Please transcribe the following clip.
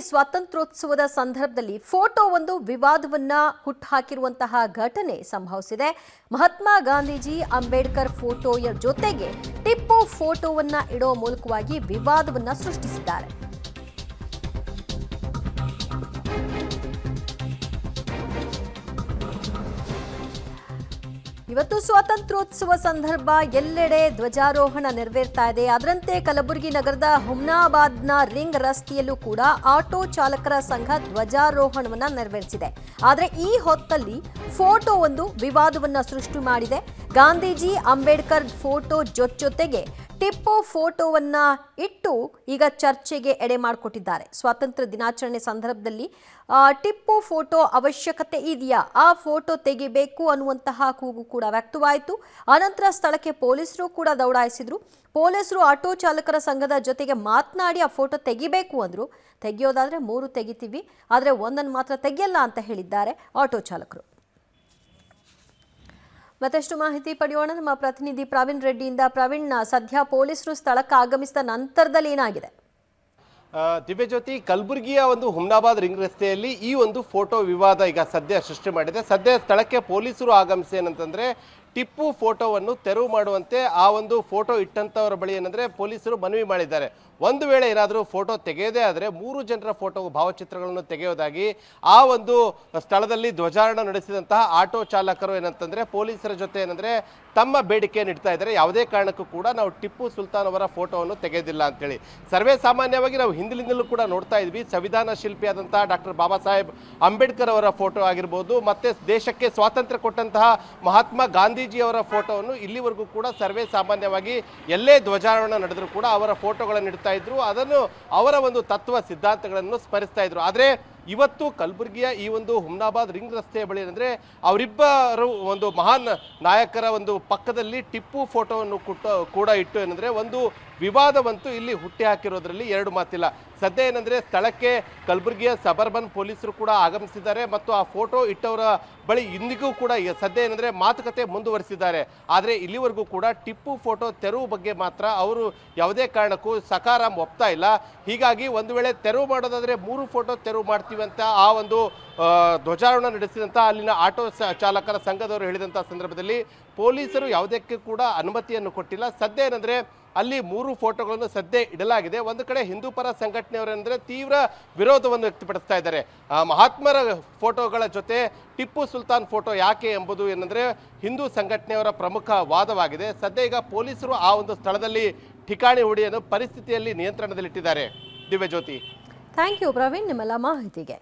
ಸ್ವಾತಂತ್ರ್ಯೋತ್ಸವದ ಸಂದರ್ಭದಲ್ಲಿ ಫೋಟೋ ಒಂದು ವಿವಾದವನ್ನ ಹುಟ್ಟುಹಾಕಿರುವಂತಹ ಘಟನೆ ಸಂಭವಿಸಿದೆ. ಮಹಾತ್ಮ ಗಾಂಧೀಜಿ ಅಂಬೇಡ್ಕರ್ ಫೋಟೋಯ ಜೊತೆಗೆ ಟಿಪ್ಪು ಫೋಟೋವನ್ನ ಇಡೋ ಮೂಲಕವಾಗಿ ವಿವಾದವನ್ನ ಸೃಷ್ಟಿಸಿದ್ದಾರೆ. ಇವತ್ತು ಸ್ವಾತಂತ್ರ್ಯೋತ್ಸವ ಸಂದರ್ಭ ಎಲ್ಲೆಡೆ ಧ್ವಜಾರೋಹಣ ನೆರವೇರ್ತಾ ಇದೆ. ಅದರಂತೆ ಕಲಬುರಗಿ ನಗರದ ಹುಮ್ನಾಬಾದ್ನ ರಿಂಗ್ ರಸ್ತೆಯಲ್ಲೂ ಕೂಡ ಆಟೋ ಚಾಲಕರ ಸಂಘ ಧ್ವಜಾರೋಹಣವನ್ನ ನೆರವೇರಿಸಿದೆ. ಆದರೆ ಈ ಹೊತ್ತಲ್ಲಿ ಫೋಟೋ ಒಂದು ವಿವಾದವನ್ನ ಸೃಷ್ಟಿ ಮಾಡಿದೆ. ಗಾಂಧೀಜಿ ಅಂಬೇಡ್ಕರ್ ಫೋಟೋ ಜೊತೆಗೆ ಟಿಪ್ಪು ಫೋಟೋವನ್ನ ಇಟ್ಟು ಈಗ ಚರ್ಚೆಗೆ ಎಡೆ ಮಾಡಿಕೊಟ್ಟಿದ್ದಾರೆ. ಸ್ವಾತಂತ್ರ್ಯ ದಿನಾಚರಣೆ ಸಂದರ್ಭದಲ್ಲಿ ಟಿಪ್ಪು ಫೋಟೋ ಅವಶ್ಯಕತೆ ಇದೆಯಾ, ಆ ಫೋಟೋ ತೆಗಿಬೇಕು ಅನ್ನುವಂತಹ ಕೂಗು ಕೂಡ ವ್ಯಕ್ತವಾಯಿತು. ಆನಂತರ ಸ್ಥಳಕ್ಕೆ ಪೊಲೀಸರು ಕೂಡ ದೌಡಾಯಿಸಿದ್ರು. ಪೊಲೀಸರು ಆಟೋ ಚಾಲಕರ ಸಂಘದ ಜೊತೆಗೆ ಮಾತನಾಡಿ ಆ ಫೋಟೋ ತೆಗಿಬೇಕು ಅಂದ್ರು. ತೆಗೆಯೋದಾದ್ರೆ 3 ತೆಗಿತೀವಿ, ಆದರೆ ಒಂದನ್ನು ಮಾತ್ರ ತೆಗೆಯಲ್ಲ ಅಂತ ಹೇಳಿದ್ದಾರೆ ಆಟೋ ಚಾಲಕರು. ಮತ್ತಷ್ಟು ಮಾಹಿತಿ ಪಡೆಯೋಣ ನಮ್ಮ ಪ್ರತಿನಿಧಿ ಪ್ರವೀಣ್ ರೆಡ್ಡಿಯಿಂದ. ಪ್ರವೀಣ್, ಸದ್ಯ ಪೊಲೀಸರು ಸ್ಥಳಕ್ಕೆ ಆಗಮಿಸಿದ ನಂತರದಲ್ಲಿ ಏನಾಗಿದೆ? ದಿವ್ಯಜ್ಯೋತಿ, ಕಲಬುರಗಿಯ ಒಂದು ಹುಮ್ನಾಬಾದ್ ರಿಂಗ್ ರಸ್ತೆಯಲ್ಲಿ ಈ ಒಂದು ಫೋಟೋ ವಿವಾದ ಈಗ ಸದ್ಯ ಸೃಷ್ಟಿ ಮಾಡಿದೆ. ಸದ್ಯ ಸ್ಥಳಕ್ಕೆ ಪೊಲೀಸರು ಆಗಮಿಸಿ ಏನಂತಂದ್ರೆ ಟಿಪ್ಪು ಫೋಟೋವನ್ನು ತೆರವು ಮಾಡುವಂತೆ ಆ ಒಂದು ಫೋಟೋ ಇಟ್ಟಂತವರ ಬಳಿ ಏನಂದ್ರೆ ಪೊಲೀಸರು ಮನವಿ ಮಾಡಿದ್ದಾರೆ. ಒಂದು ವೇಳೆ ಏನಾದರೂ ಫೋಟೋ ತೆಗೆಯದೇ ಆದರೆ 3 ಜನರ ಫೋಟೋ ಭಾವಚಿತ್ರಗಳನ್ನು ತೆಗೆಯೋದಾಗಿ ಆ ಒಂದು ಸ್ಥಳದಲ್ಲಿ ಧ್ವಜಾರೋಹಣ ನಡೆಸಿದಂತಹ ಆಟೋ ಚಾಲಕರು ಏನಂತಂದ್ರೆ ಪೊಲೀಸರ ಜೊತೆ ಏನಂದ್ರೆ ತಮ್ಮ ಬೇಡಿಕೆಯನ್ನು ಇಡ್ತಾ ಇದ್ದಾರೆ. ಯಾವುದೇ ಕಾರಣಕ್ಕೂ ಕೂಡ ನಾವು ಟಿಪ್ಪು ಸುಲ್ತಾನ್ ಅವರ ಫೋಟೋವನ್ನು ತೆಗೆಯೋದಿಲ್ಲ ಅಂತೇಳಿ. ಸರ್ವೇ ಸಾಮಾನ್ಯವಾಗಿ ನಾವು ಹಿಂದಿನಿಂದಲೂ ಕೂಡ ನೋಡ್ತಾ ಇದ್ವಿ, ಸಂವಿಧಾನ ಶಿಲ್ಪಿಯಾದಂತಹ ಡಾಕ್ಟರ್ ಬಾಬಾ ಸಾಹೇಬ್ ಅಂಬೇಡ್ಕರ್ ಅವರ ಫೋಟೋ ಆಗಿರ್ಬೋದು, ಮತ್ತೆ ದೇಶಕ್ಕೆ ಸ್ವಾತಂತ್ರ್ಯ ಕೊಟ್ಟಂತಹ ಮಹಾತ್ಮ ಗಾಂಧೀಜಿಯವರ ಫೋಟೋವನ್ನು ಇಲ್ಲಿವರೆಗೂ ಕೂಡ ಸರ್ವೇ ಸಾಮಾನ್ಯವಾಗಿ ಎಲ್ಲೇ ಧ್ವಜಾರೋಹಣ ನಡೆದರೂ ಕೂಡ ಅವರ ಫೋಟೋಗಳನ್ನು ಇಡ್ತಾ ಇದ್ರು. ಅದನ್ನು ಅವರ ಒಂದು ತತ್ವ ಸಿದ್ಧಾಂತಗಳನ್ನು ಸ್ಮರಿಸ್ತಾ ಇದ್ರು. ಆದರೆ ಇವತ್ತು ಕಲಬುರಗಿಯ ಈ ಒಂದು ಹುಮ್ನಾಬಾದ್ ರಿಂಗ್ ರಸ್ತೆಯ ಬಳಿ ಅಂದರೆ ಅವರಿಬ್ಬರು ಒಂದು ಮಹಾನ್ ನಾಯಕರ ಒಂದು ಪಕ್ಕದಲ್ಲಿ ಟಿಪ್ಪು ಫೋಟೋವನ್ನು ಕೂಡ ಇಟ್ಟು ಏನಂದ್ರೆ ಒಂದು ವಿವಾದವಂತೂ ಇಲ್ಲಿ ಹುಟ್ಟಿ ಹಾಕಿರೋದ್ರಲ್ಲಿ 2 ಮಾತಿಲ್ಲ. ಸದ್ಯ ಏನಂದ್ರೆ ಸ್ಥಳಕ್ಕೆ ಕಲಬುರಗಿಯ ಸಬರ್ಬನ್ ಪೊಲೀಸರು ಕೂಡ ಆಗಮಿಸಿದ್ದಾರೆ ಮತ್ತು ಆ ಫೋಟೋ ಇಟ್ಟವರ ಬಳಿ ಇಂದಿಗೂ ಕೂಡ ಸದ್ಯ ಏನಂದ್ರೆ ಮಾತುಕತೆ ಮುಂದುವರಿಸಿದ್ದಾರೆ. ಆದರೆ ಇಲ್ಲಿವರೆಗೂ ಕೂಡ ಟಿಪ್ಪು ಫೋಟೋ ತೆರವು ಬಗ್ಗೆ ಮಾತ್ರ ಅವರು ಯಾವುದೇ ಕಾರಣಕ್ಕೂ ಸಕಾರಾಮ್ ಒಪ್ತಾ ಇಲ್ಲ. ಹೀಗಾಗಿ ಒಂದು ವೇಳೆ ತೆರವು ಮಾಡೋದಾದ್ರೆ 3 ಫೋಟೋ ತೆರವು ಮಾಡ್ತೀವಿ ಅಂತ ಆ ಒಂದು ಧ್ವಜಾರೋಹಣ ನಡೆಸಿದಂಥ ಅಲ್ಲಿನ ಆಟೋ ಚಾಲಕರ ಸಂಘದವರು ಹೇಳಿದಂಥ ಸಂದರ್ಭದಲ್ಲಿ ಪೊಲೀಸರು ಯಾವುದಕ್ಕೆ ಕೂಡ ಅನುಮತಿಯನ್ನು ಕೊಟ್ಟಿಲ್ಲ. ಸದ್ಯ ಏನಂದ್ರೆ ಅಲ್ಲಿ 3 ಫೋಟೋಗಳನ್ನು ಸದ್ಯ ಇಡಲಾಗಿದೆ. ಒಂದು ಕಡೆ ಹಿಂದೂ ಪರ ಸಂಘಟನೆಯವರೆಂದರೆ ತೀವ್ರ ವಿರೋಧವನ್ನು ವ್ಯಕ್ತಪಡಿಸ್ತಾ ಇದ್ದಾರೆ. ಮಹಾತ್ಮರ ಫೋಟೋಗಳ ಜೊತೆ ಟಿಪ್ಪು ಸುಲ್ತಾನ್ ಫೋಟೋ ಯಾಕೆ ಎಂಬುದು ಏನಂದ್ರೆ ಹಿಂದೂ ಸಂಘಟನೆಯವರ ಪ್ರಮುಖ ವಾದವಾಗಿದೆ. ಸದ್ಯ ಈಗ ಪೊಲೀಸರು ಆ ಒಂದು ಸ್ಥಳದಲ್ಲಿ ಠಿಕಾಣಿ ಹುಡಿಯನ್ನು ಪರಿಸ್ಥಿತಿಯಲ್ಲಿ ನಿಯಂತ್ರಣದಲ್ಲಿಟ್ಟಿದ್ದಾರೆ. ದಿವ್ಯಜ್ಯೋತಿ, ಥ್ಯಾಂಕ್ ಯು ಪ್ರವೀಣ್ ನಿಮ್ಮೆಲ್ಲ ಮಾಹಿತಿಗೆ.